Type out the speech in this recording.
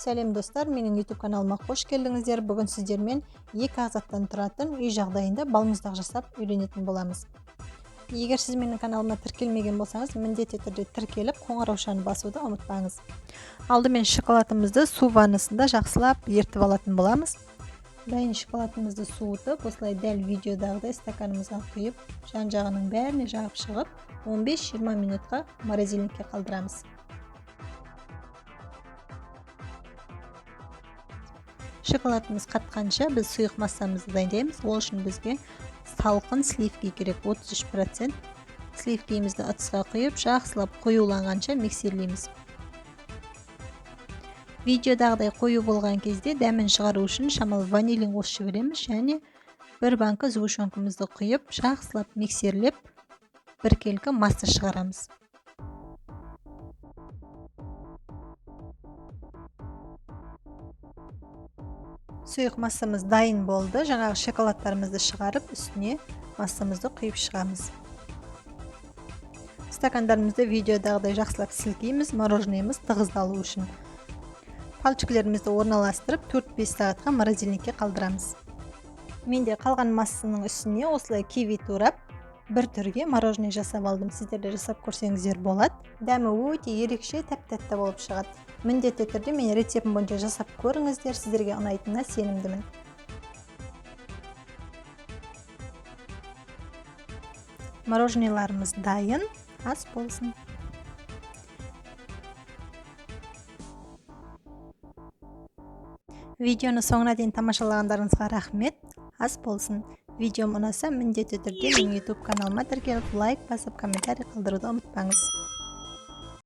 Сәлем достар, менің YouTube каналыма қош келдіңіздер. Бүгін сіздермен екі ағзаттан тұратын үй жағдайында балмұздақ жасап үйренетін боламыз. Егер сіз менің каналыма тіркелмеген болсаңыз, міндетті түрде тіркеліп, қоңыраушаны басуды ұмытпаңыз. Алдымен шоколадымызды су ваннасында жақсылап ертіп алатын боламыз. Дайын шоколадымызды суытып, осылай дәл видеодағыдай стаканымызға құйып, жан-жағының бәріне жағып шығып, 15-20 минутқа морозильникке қалдырамыз. Шоколадымыз қатқанша біз сұйық массамызды дайындаймыз. Ол үшін бізге салқын сливки керек, 33%. Сливкиімізді ыдысқа құйып, жақсылап қоюланғанша миксерлейміз. Видеодағыдай қою болған кезде дәмін шығару үшін шамалы ванилин қосып жібереміз және бір банка сгущенкамызды құйып, жақсылап миксерлеп, біркелкі масса шығарамыз. Сұйық массамыз дайын болды. Жаңағы шоколадтарымызды шығарып, үстіне массамызды құйып шығамыз. Стакандарымызды видеодағыдай жақсылап сілкейміз, мороженныйымыз тығыздалу үшін. Пальчиклерімізді орналастырып, 4-5 сағатқа морозильникке қалдырамыз. Менде қалған массаның үстіне осылай киви турап, бір түрге мороженый жасап алдым. Сіздер де жасап көрсеңіздер болады. Дәмі өте ерекше, тәп-тәтті болып шығады. Міндетті түрде мен рецептім бойынша жасап көріңіздер, сіздерге ұнайтынына сенімдімін. Мороженыйларымыз дайын, ас болсын. Видеоны соңына дейін тамашалағандарыңызға рахмет. Ас болсын. Видеом ұнаса, міндетті түрде менің YouTube каналыма тіркеліп, лайк басып, комментарий қалдыруды ұмытпаңыз.